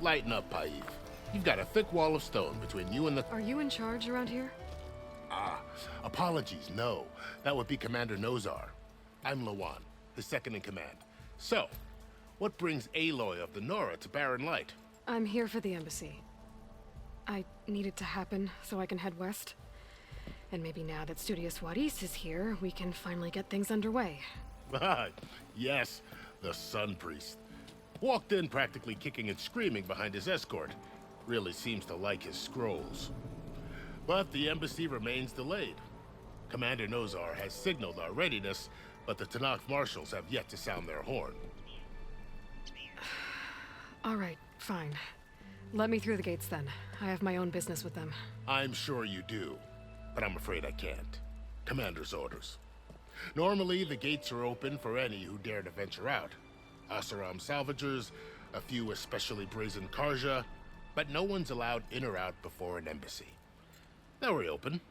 Lighten up, Paiv. You've got a thick wall of stone between you and the... Are you in charge around here? Ah, apologies, no. That would be Commander Nozar. I'm Lawan, his second in command. So, what brings Aloy of the Nora to Barren Light? I'm here for the embassy. I need it to happen so I can head west. And maybe now that Studious Wadis is here, we can finally get things underway. Yes, the Sun Priest. Walked in practically kicking and screaming behind his escort. Really seems to like his scrolls. But the embassy remains delayed. Commander Nozar has signaled our readiness, but the Tanakh marshals have yet to sound their horn. All right, fine. Let me through the gates then. I have my own business with them. I'm sure you do, but I'm afraid I can't. Commander's orders. Normally, the gates are open for any who dare to venture out. Asaram salvagers, a few especially brazen Karja, but no one's allowed in or out before an embassy. They'll reopen,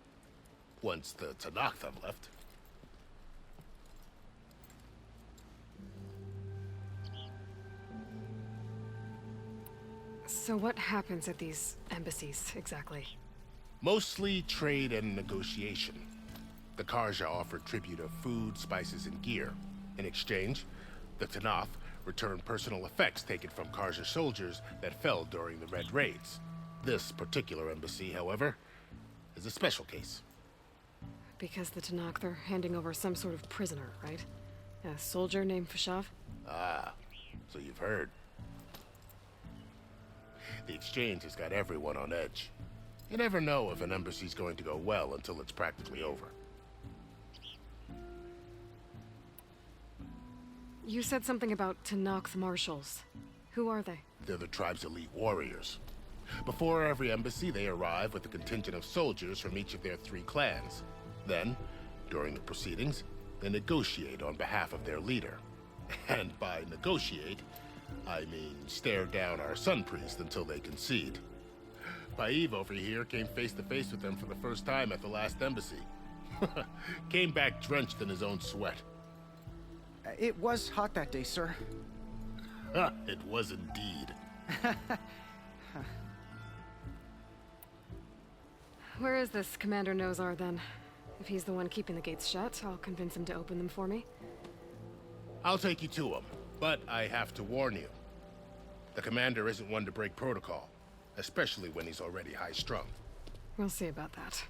once the Tanakh have left. So what happens at these embassies, exactly? Mostly trade and negotiation. The Karja offer tribute of food, spices, and gear. In exchange, the Tanakh return personal effects taken from Karja soldiers that fell during the Red Raids. This particular embassy, however, is a special case. Because the Tanakh, they're handing over some sort of prisoner, right? A soldier named Fashav? Ah, so you've heard. The exchange has got everyone on edge. You never know if an embassy's going to go well until it's practically over. You said something about Tanakh marshals. Who are they? They're the tribe's elite warriors. Before every embassy, they arrive with a contingent of soldiers from each of their 3 clans. Then, during the proceedings, they negotiate on behalf of their leader. And by negotiate, I mean stare down our Sun Priest until they concede. Paiv over here came face to face with them for the first time at the last embassy. Came back drenched in his own sweat. It was hot that day, sir. It was indeed. Where is this Commander Nozar, then? If he's the one keeping the gates shut, I'll convince him to open them for me. I'll take you to him, but I have to warn you. The commander isn't one to break protocol, especially when he's already high-strung. We'll see about that.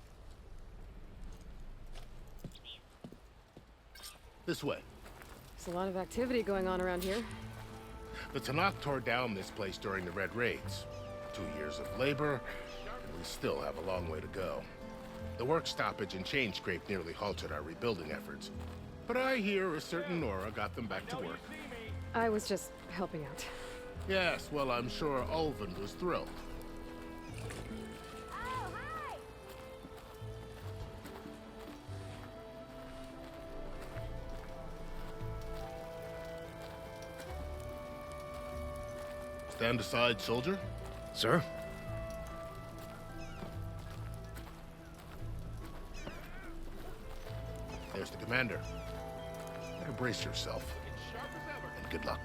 This way. There's a lot of activity going on around here. The Tanakh tore down this place during the Red Raids. 2 years of labor, and we still have a long way to go. The work stoppage and chain scrape nearly halted our rebuilding efforts. But I hear a certain Nora got them back to work. I was just helping out. Yes, well, I'm sure Ulvin was thrilled. Oh, hi! Stand aside, soldier. Sir? There's the commander. Better brace yourself. And good luck.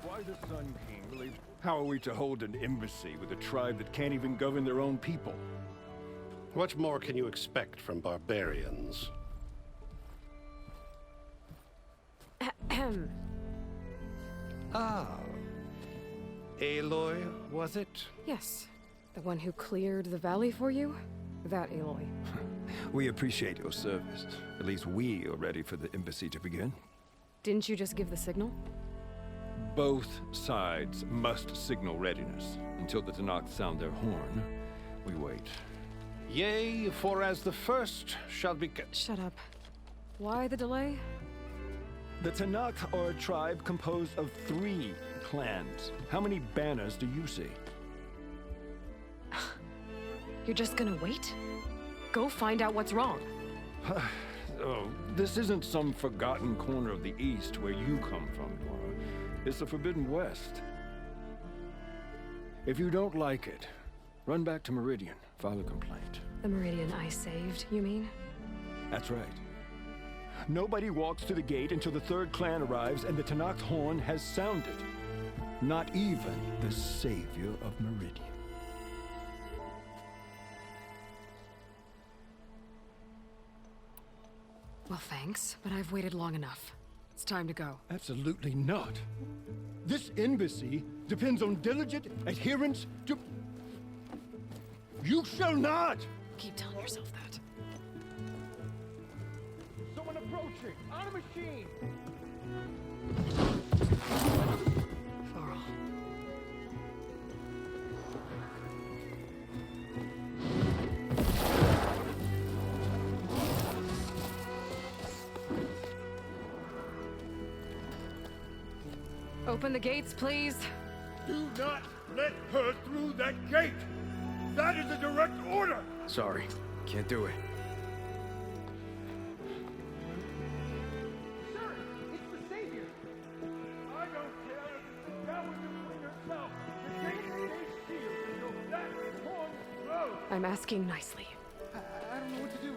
Why the Sun King believes... How are we to hold an embassy with a tribe that can't even govern their own people? What more can you expect from barbarians? Ahem. Ah. Aloy, was it? Yes. The one who cleared the valley for you? That Aloy. We appreciate your service. At least we are ready for the embassy to begin. Didn't you just give the signal? Both sides must signal readiness. Until the Tanakh sound their horn, we wait. Yea, for as the first shall be... Shut up. Why the delay? The Tanakh are a tribe composed of 3 clans. How many banners do you see? You're just gonna wait? Go find out what's wrong. Oh, this isn't some forgotten corner of the East where you come from, Nora. It's the Forbidden West. If you don't like it, run back to Meridian, file a complaint. The Meridian I saved, you mean? That's right. Nobody walks to the gate until the third clan arrives and the Tanakh horn has sounded. Not even the savior of Meridian. Well, thanks, but I've waited long enough. It's time to go. Absolutely not. This embassy depends on diligent adherence to... You shall not! Keep telling yourself that. Someone approaching! On a machine! Varl. Open the gates, please. Do not let her through that gate! That is a direct order! Sorry, can't do it. Sir, it's the Savior! I don't care if it's the Dowager Queen herself! The gate stays sealed until that horn blows! I'm asking nicely. I don't know what to do.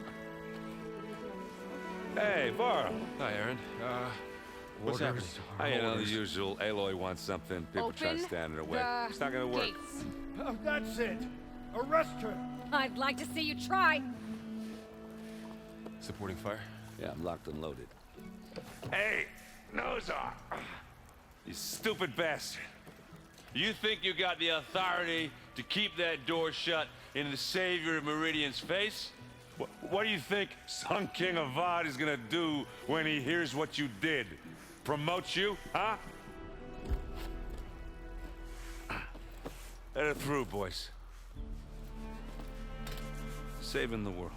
Hey, Varl. Hi, Aaron. What's happening? I know the usual. Aloy wants something. People try to stand in her way. It's not gonna work. Gates. Oh, that's it! Arrest her! I'd like to see you try. Supporting fire? Yeah, I'm locked and loaded. Hey, Nozar! You stupid bastard. You think you got the authority to keep that door shut in the savior of Meridian's face? What do you think Sun King Avad is gonna do when he hears what you did? Promote you, huh? Let her through, boys. Saving the world.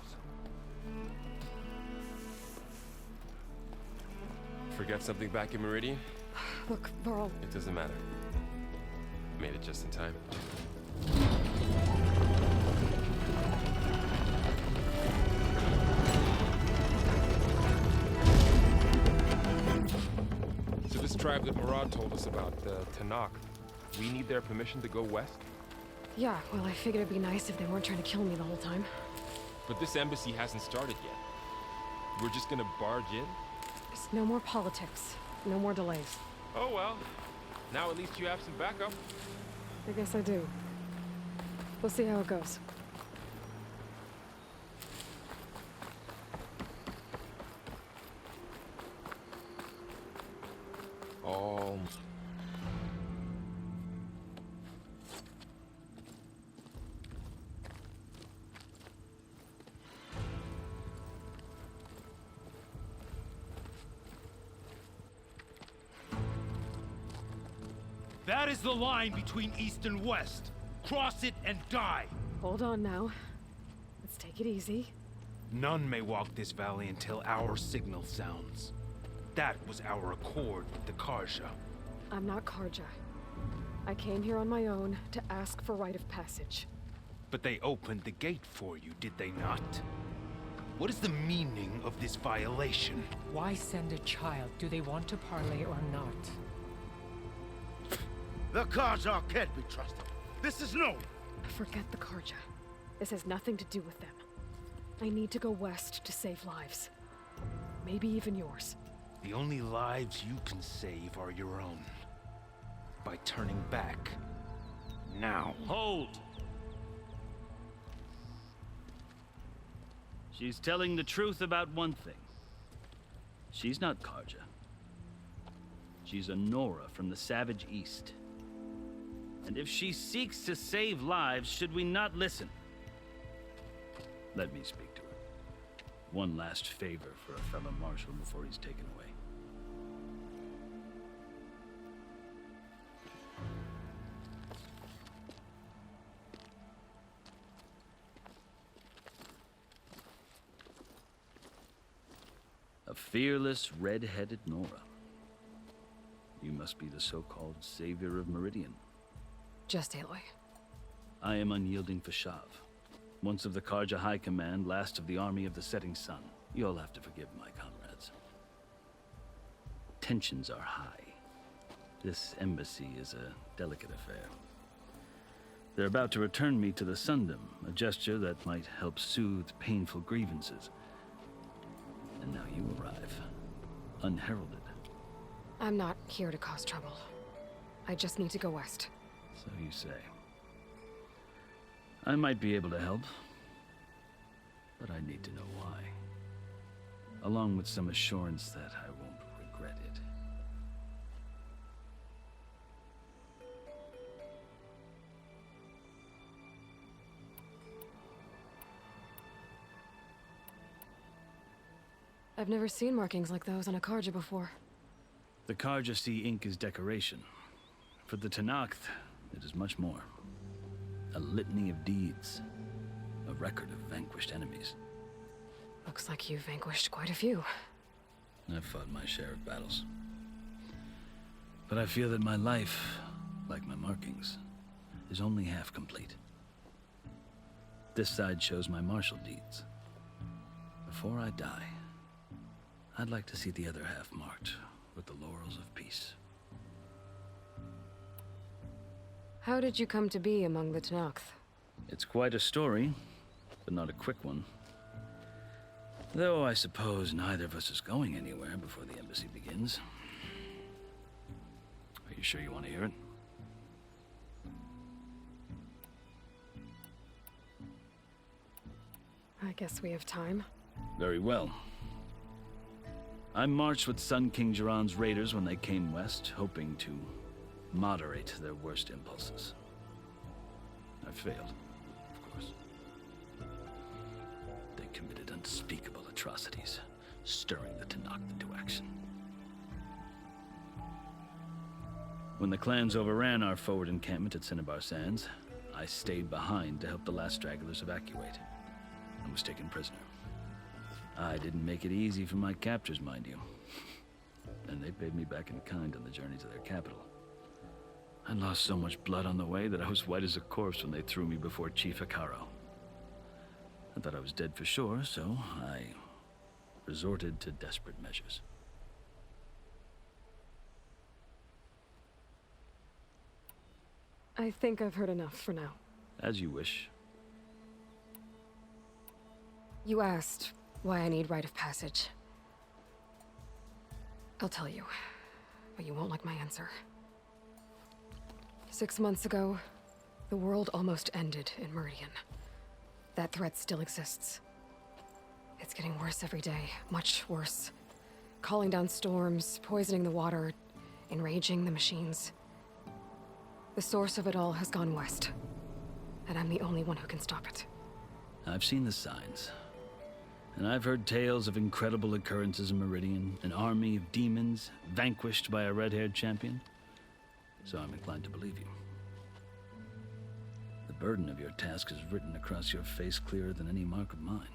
Forget something back in Meridian? Look, Varl. It doesn't matter. Made it just in time. So this tribe that Murad told us about, the Tanakh, we need their permission to go west? Yeah, well, I figured it'd be nice if they weren't trying to kill me the whole time. But this embassy hasn't started yet. We're just gonna barge in? Just no more politics. No more delays. Oh well. Now at least you have some backup. I guess I do. We'll see how it goes. Oh. That is the line between East and West. Cross it and die. Hold on now. Let's take it easy. None may walk this valley until our signal sounds. That was our accord with the Karja. I'm not Karja. I came here on my own to ask for rite of passage. But they opened the gate for you, did they not? What is the meaning of this violation? Why send a child? Do they want to parley or not? The Karja can't be trusted. This is known. Forget the Karja. This has nothing to do with them. I need to go west to save lives. Maybe even yours. The only lives you can save are your own. By turning back. Now. Hold! She's telling the truth about one thing. She's not Karja. She's a Nora from the Savage East. And if she seeks to save lives, should we not listen? Let me speak to her. One last favor for a fellow marshal before he's taken away. A fearless, red-headed Nora. You must be the so-called savior of Meridian. Just Aloy. I am unyielding Fashav. Once of the Karja High Command, last of the army of the setting sun. You'll have to forgive my comrades. Tensions are high. This embassy is a delicate affair. They're about to return me to the Sundom, a gesture that might help soothe painful grievances. And now you arrive, unheralded. I'm not here to cause trouble. I just need to go west. So you say. I might be able to help, but I need to know why. Along with some assurance that I won't regret it. I've never seen markings like those on a Karja before. The Karja see ink as decoration. For the Tenakth, it is much more. A litany of deeds. A record of vanquished enemies. Looks like you've vanquished quite a few. I've fought my share of battles. But I feel that my life, like my markings, is only half complete. This side shows my martial deeds. Before I die, I'd like to see the other half marked with the laurels of peace. How did you come to be among the Tenakth? It's quite a story, but not a quick one. Though I suppose neither of us is going anywhere before the embassy begins. Are you sure you want to hear it? I guess we have time. Very well. I marched with Sun King Jiran's raiders when they came west, hoping to moderate their worst impulses. I failed, of course. They committed unspeakable atrocities, stirring the Tenakth into action. When the clans overran our forward encampment at Cinnabar Sands, I stayed behind to help the last stragglers evacuate. I was taken prisoner. I didn't make it easy for my captors, mind you. And they paid me back in kind on the journey to their capital. I lost so much blood on the way that I was white as a corpse when they threw me before Chief Hikaro. I thought I was dead for sure, so I resorted to desperate measures. I think I've heard enough for now. As you wish. You asked why I need rite of passage. I'll tell you, but you won't like my answer. 6 months ago, the world almost ended in Meridian. That threat still exists. It's getting worse every day, much worse. Calling down storms, poisoning the water, enraging the machines. The source of it all has gone west, and I'm the only one who can stop it. I've seen the signs. And I've heard tales of incredible occurrences in Meridian, an army of demons vanquished by a red-haired champion. So I'm inclined to believe you. The burden of your task is written across your face clearer than any mark of mine.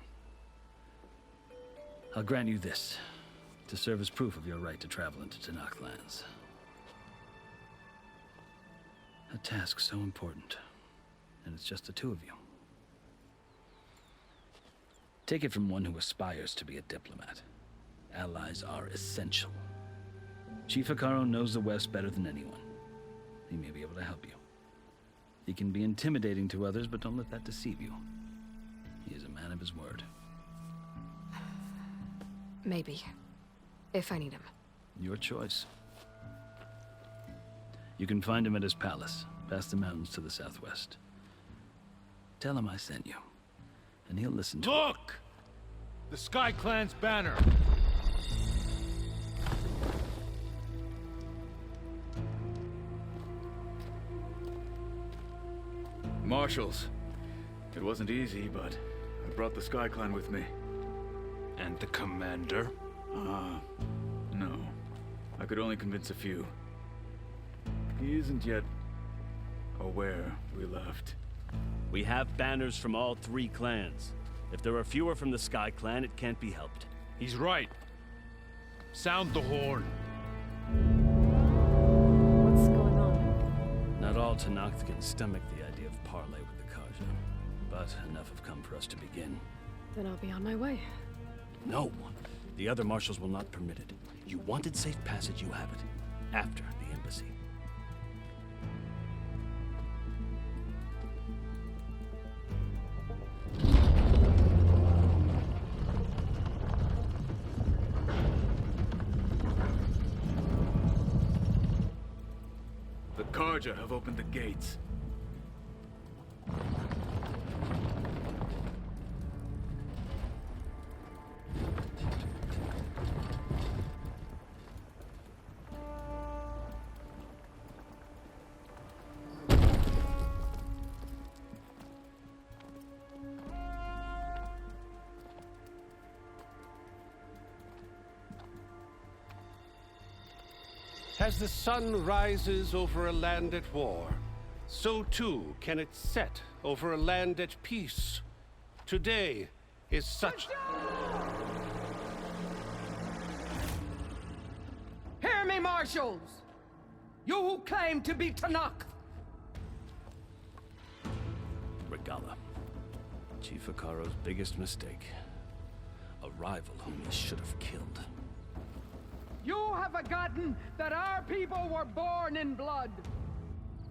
I'll grant you this, to serve as proof of your right to travel into Tenakth lands. A task so important, and it's just the two of you. Take it from one who aspires to be a diplomat. Allies are essential. Chief Hikaro knows the West better than anyone. He may be able to help you. He can be intimidating to others, but don't let that deceive you. He is a man of his word. Maybe. If I need him. Your choice. You can find him at his palace, past the mountains to the southwest. Tell him I sent you, and he'll listen to it. Look! The Sky Clan's banner! Marshals. It wasn't easy, but I brought the Sky Clan with me. And the commander? No. I could only convince a few. He isn't yet aware we left. We have banners from all 3 clans. If there are fewer from the Sky Clan, it can't be helped. He's right. Sound the horn. What's going on? Not all Tenakth can stomach the idea of parley with the Karja, but enough have come for us to begin. Then I'll be on my way. No! The other marshals will not permit it. You wanted safe passage, you have it. After the embassy. Karja have opened the gates. As the sun rises over a land at war, so too can it set over a land at peace. Today is such... Hear me, marshals! You who claim to be Tanakh! Regala. Chief Hikaro's biggest mistake. A rival whom he should have killed. You have forgotten that our people were born in blood.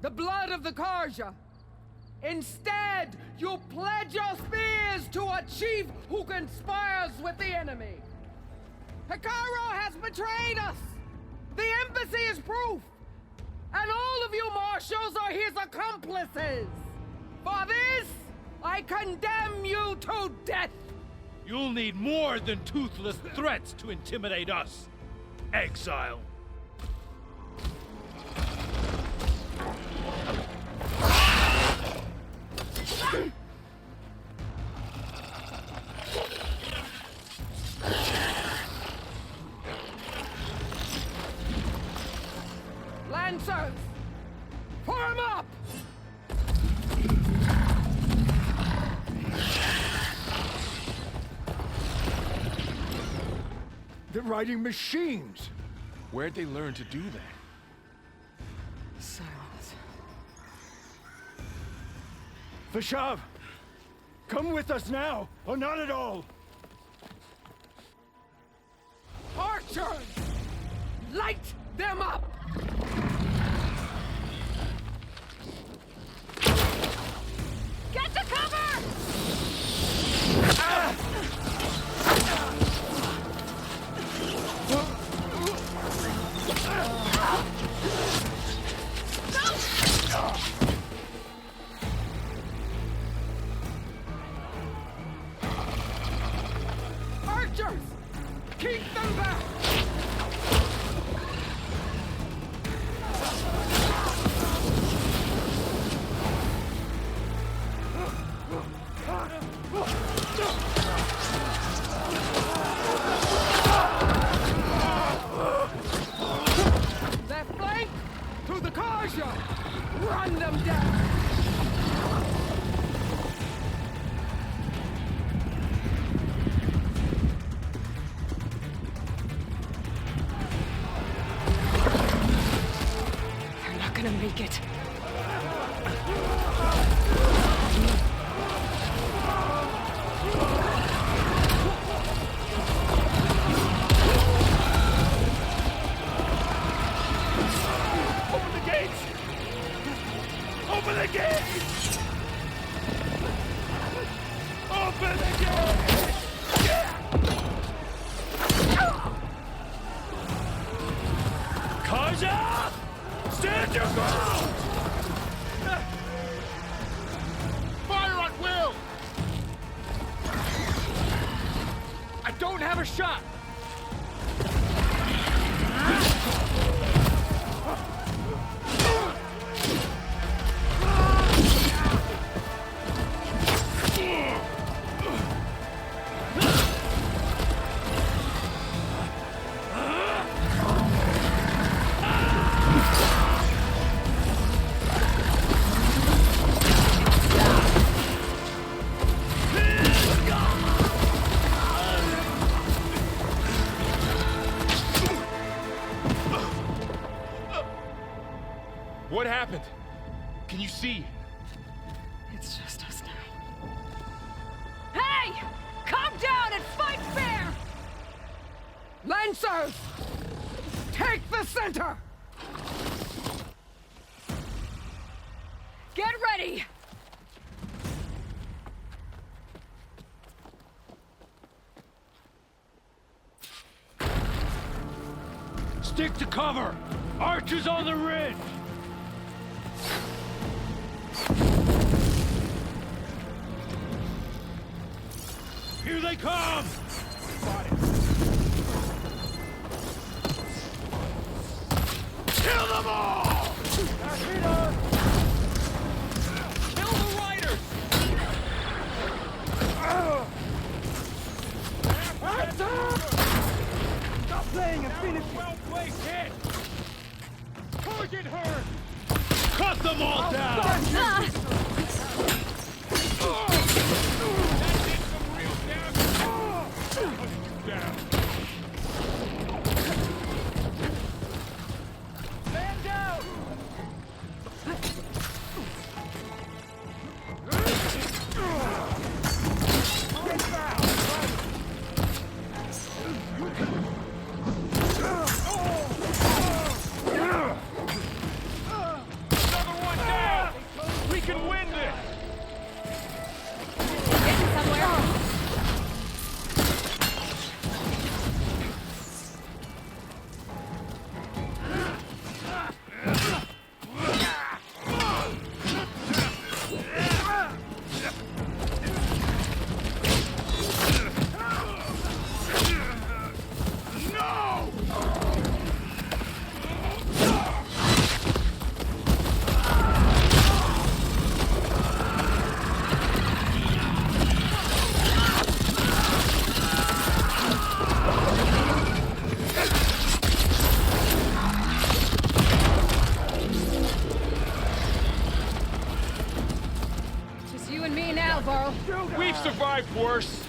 The blood of the Karja. Instead, you pledge your spears to a chief who conspires with the enemy. Hikaro has betrayed us. The embassy is proof. And all of you marshals are his accomplices. For this, I condemn you to death. You'll need more than toothless threats to intimidate us. Exile. Lancers, form up! They're riding machines! Where'd they learn to do that? Silence. Vashav! Come with us now, or not at all! Archers! Light them up! Get to cover! Archers! Keep them back! Left flank! To the Karja! Run them down! They're not gonna make it. Open the gates! Open the gates! Open the gates! Karja! Stand your ground! Fire at will! I don't have a shot! What happened? Can you see? It's just us now. Hey! Calm down and fight fair! Lancers! Take the center! Get ready! Stick to cover! Archers on the ridge! they come! Kill them all! Kill the riders! Stop playing and finish it! Well-placed hit! Target her! Cut them all down! Stop We've survived worse.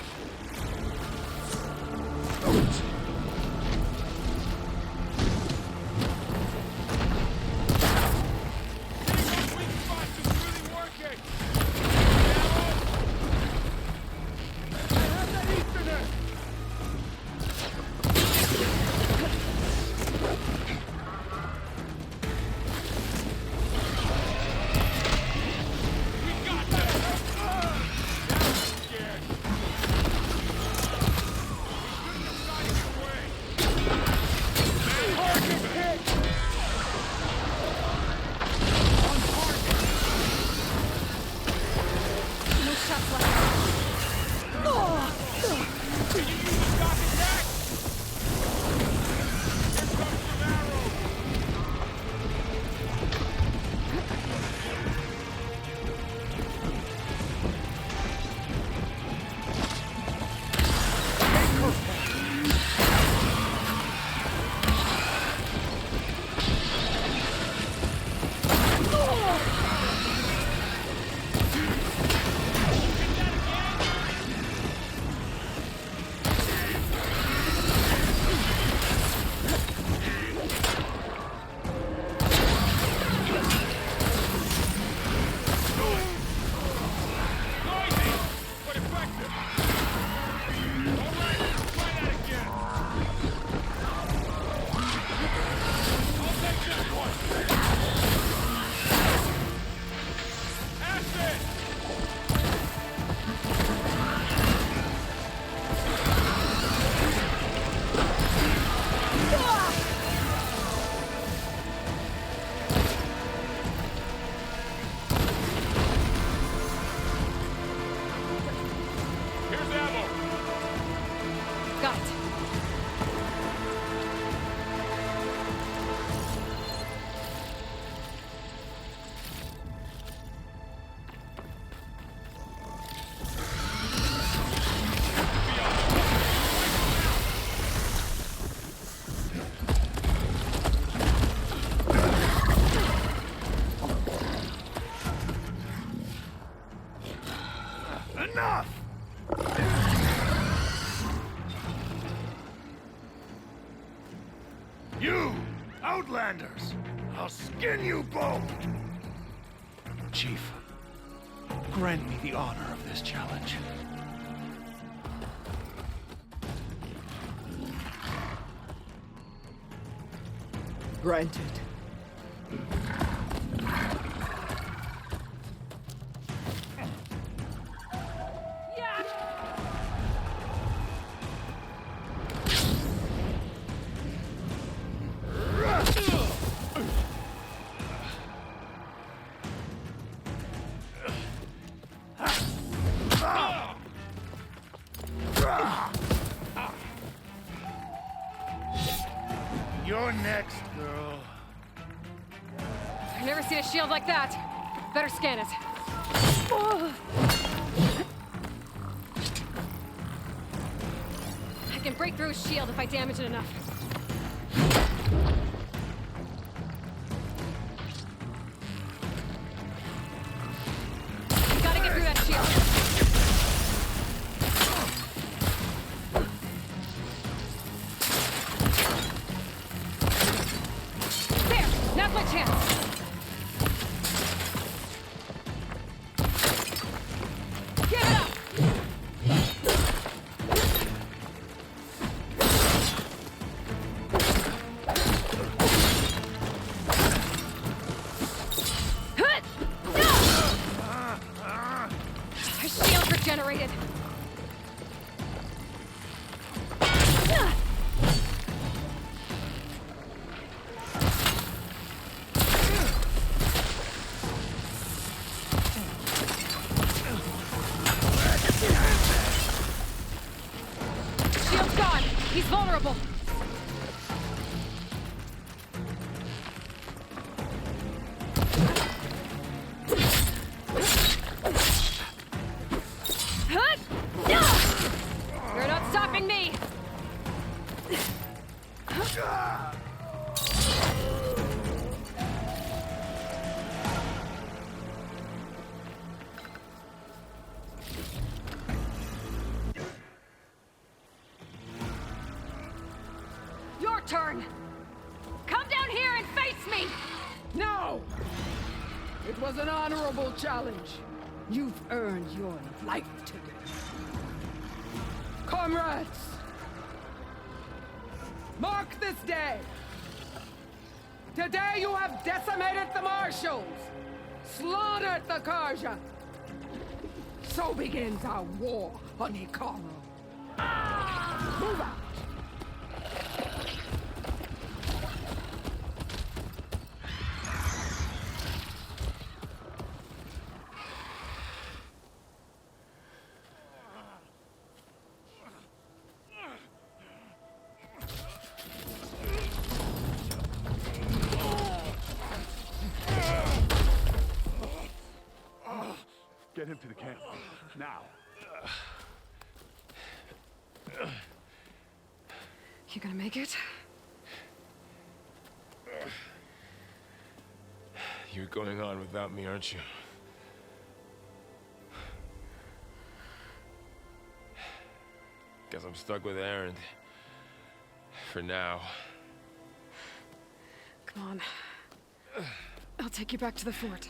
Enough! You, Outlanders! I'll skin you both! Chief, grant me the honor of this challenge. Granted. You're next, girl. I've never seen a shield like that. Better scan it. Oh. I can break through his shield if I damage it enough. Gotta get through that shield. There! Now's my chance! Give it up! His shield's regenerated. Shield's gone. He's vulnerable. You're not stopping me. Your turn. Come down here and face me. No! It was an honorable challenge. You've earned your life ticket. Comrades! Mark this day! Today you have decimated the Marshals! Slaughtered the Karja! So begins our war on Hikaru. Move out! Get him to the camp. Now. You gonna make it? You're going on without me, aren't you? Guess I'm stuck with Aaron. For now. Come on. I'll take you back to the fort.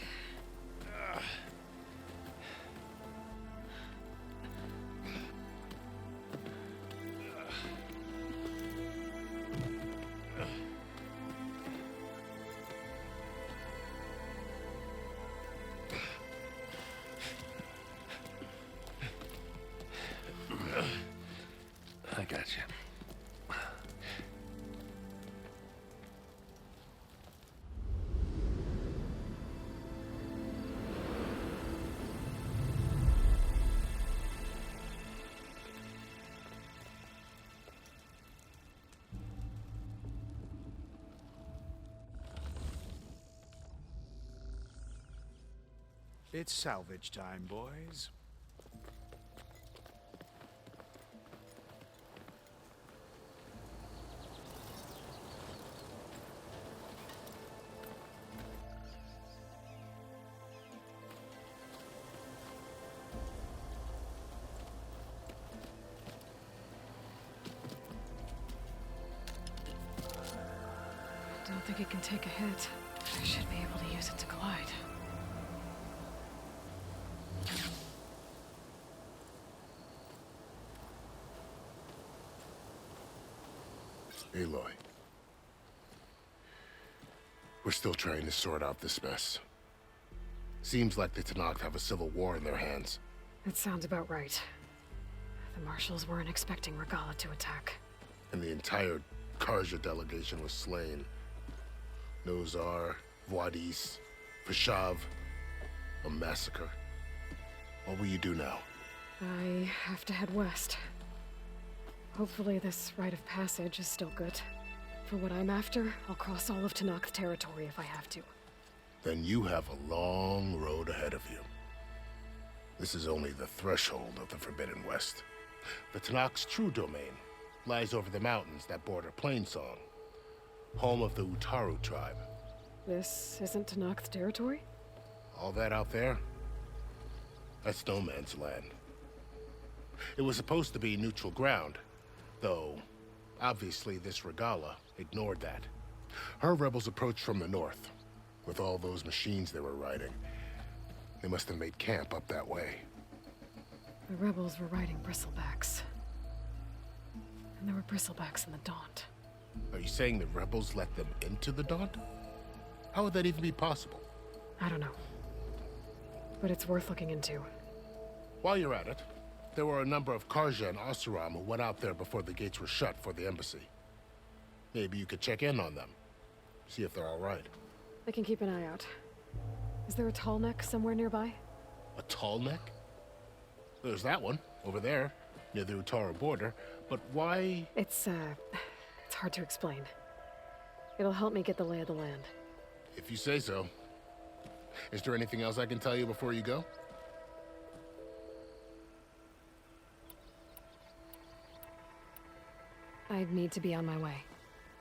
I got you. It's salvage time, boys. Don't think it can take a hit. I should be able to use it to glide. Aloy. We're still trying to sort out this mess. Seems like the Tenakth have a civil war in their hands. That sounds about right. The Marshals weren't expecting Regalla to attack. And the entire Karja delegation was slain. Nozar, Wadis, Fashav, a massacre. What will you do now? I have to head west. Hopefully this rite of passage is still good. For what I'm after, I'll cross all of Tanakh territory if I have to. Then you have a long road ahead of you. This is only the threshold of the Forbidden West. The Tanakh's true domain lies over the mountains that border Plainsong, home of the Utaru tribe. This isn't Tanakh territory? All that out there? That's no man's land. It was supposed to be neutral ground, though obviously this Regala ignored that. Her rebels approached from the north, with all those machines they were riding. They must have made camp up that way. The rebels were riding bristlebacks. And there were bristlebacks in the Daunt. Are you saying the rebels let them into the Daunt? How would that even be possible? I don't know. But it's worth looking into. While you're at it, there were a number of Karja and Oseram who went out there before the gates were shut for the embassy. Maybe you could check in on them. See if they're all right. I can keep an eye out. Is there a tall neck somewhere nearby? A tall neck? There's that one, over there, near the Utaru border. But why? It's hard to explain. It'll help me get the lay of the land. If you say so. Is there anything else I can tell you before you go? I need to be on my way.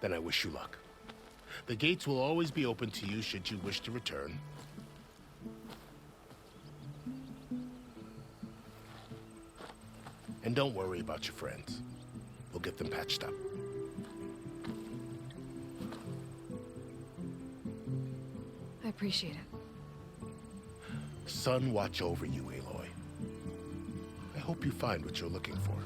Then I wish you luck. The gates will always be open to you should you wish to return. And don't worry about your friends. We'll get them patched up. I appreciate it. Sun watch over you, Aloy. I hope you find what you're looking for.